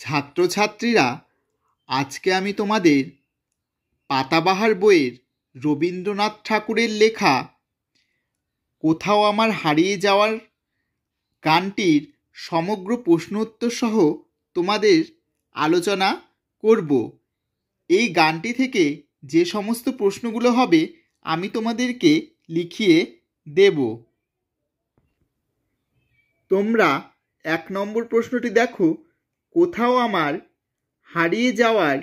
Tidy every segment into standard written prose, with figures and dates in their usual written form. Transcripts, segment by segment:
ছাত্রছাত্রীরা, আজকে আমি তোমাদের পাতাবাহার বইয়ের রবীন্দ্রনাথ ঠাকুরের লেখা কোথাও আমার হারিয়ে যাওয়ার গানটির সমগ্র প্রশ্নোত্তর সহ তোমাদের আলোচনা করব। এই গানটি থেকে যে সমস্ত প্রশ্নগুলো হবে আমি তোমাদেরকে লিখিয়ে দেব। তোমরা 1 নম্বর প্রশ্নটি দেখো, কোথাও আমার হারিয়ে যাওয়ার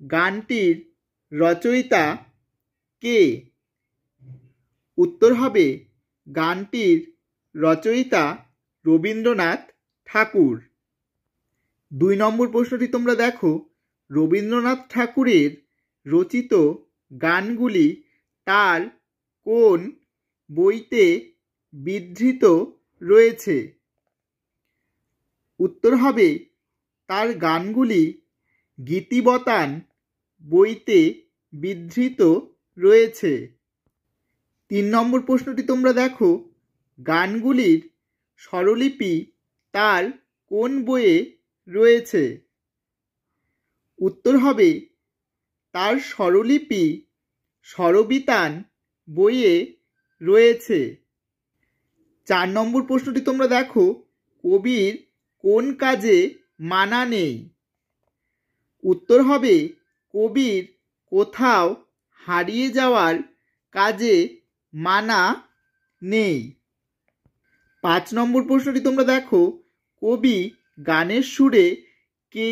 গানটির রচয়িতা কে? উত্তর হবে গানটির রচয়িতা রবীন্দ্রনাথ ঠাকুর। 2 নম্বর প্রশ্নটি তোমরা দেখো, রবীন্দ্রনাথ ঠাকুরের রচিত গানগুলি তার কোন বইতে বিধৃত রয়েছে? উত্তর হবে তার গানগুলি গীতিবতান বইতে বিধৃত রয়েছে। 3 নম্বর প্রশ্নটি তোমরা দেখো, গানগুলির স্বরলিপি তার কোন বইয়ে রয়েছে? উত্তর হবে তার স্বরলিপি স্বরবিতান বইয়ে রয়েছে। 4 নম্বর প্রশ্নটি তোমরা দেখো, কবির কোন কাজে মানা নেই? উত্তর হবে কবির কোথাও হারিয়ে যাওয়ার কাজে মানা নেই। 5 নম্বর প্রশ্নটি তোমরা দেখো, কবি গানের সুরে কে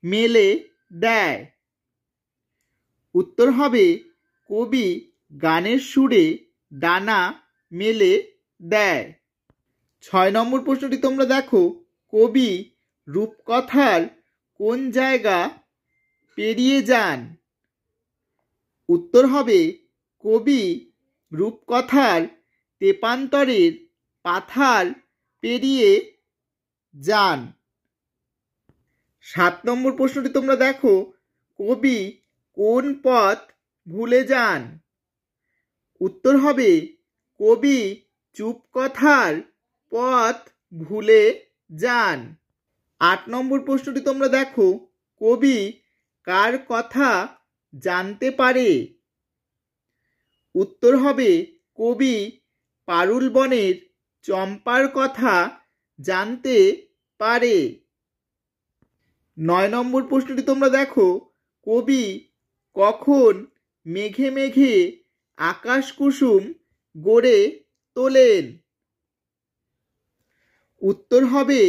মেলে দেয়? উত্তর হবে কবি গানের সুরে ডানা মেলে দেয়। 6 নম্বর প্রশ্নটি তোমরা দেখো, কবি রূপকথার কোন জায়গা পেরিয়ে যান? উত্তর হবে কবি রূপকথার তেপান্তরের পাথার পেরিয়ে যান। 7 নম্বর প্রশ্নটি তোমরা দেখো, কবি কোন পথ ভুলে যান? উত্তর হবে কবি চুপকথার পথ ভুলে যান। 8 নম্বর প্রশ্নটি তোমরা দেখো, কবি কার কথা জানতে পারে? উত্তর হবে কবি পারুল বনের চম্পার কথা জানতে পারে। 9 নম্বর প্রশ্নটি তোমরা দেখো, কবি কখন মেঘে মেঘে আকাশ কুসুম গড়ে তোলেন? উত্তর হবে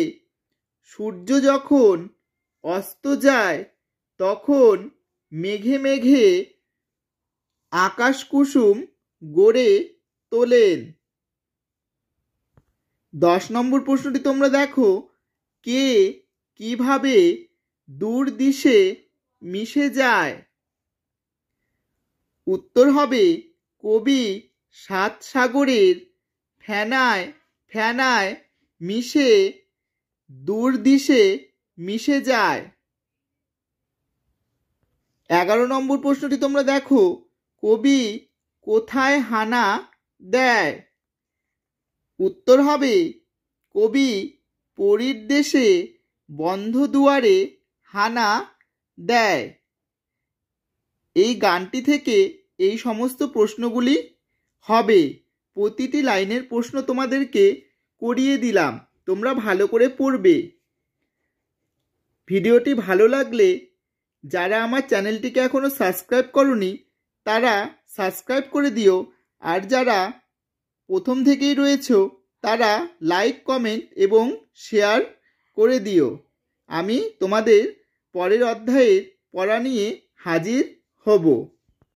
সূর্য যখন অস্ত যায় তখন মেঘে মেঘে আকাশ কুসুম গড়ে তোলেন। 10 নম্বর প্রশ্নটি তোমরা দেখো, কে কিভাবে দূর দিশে মিশে যায়? উত্তর হবে কবি 7 সাগরের ফেনায় ফেনায় মিশে দূর দিশে মিশে যায়। 11 নম্বর প্রশ্নটি তোমরা দেখো, কবি কোথায় হানা দেয়? উত্তর হবে কবি পরীর দেশে বন্ধ দুয়ারে হানা দেয়। এই গানটি থেকে এই সমস্ত প্রশ্নগুলি হবে। প্রতিটি লাইনের প্রশ্ন তোমাদেরকে করিয়ে দিলাম, তোমরা ভালো করে পড়বে। ভিডিওটি ভালো লাগলে যারা আমার চ্যানেলটিকে এখনো সাবস্ক্রাইব করোনি তারা সাবস্ক্রাইব করে দিও, আর যারা প্রথম থেকেই রয়েছো তারা লাইক, কমেন্ট এবং শেয়ার করে দিও। আমি তোমাদের পরের অধ্যায়ের পড়া নিয়ে হাজির হব।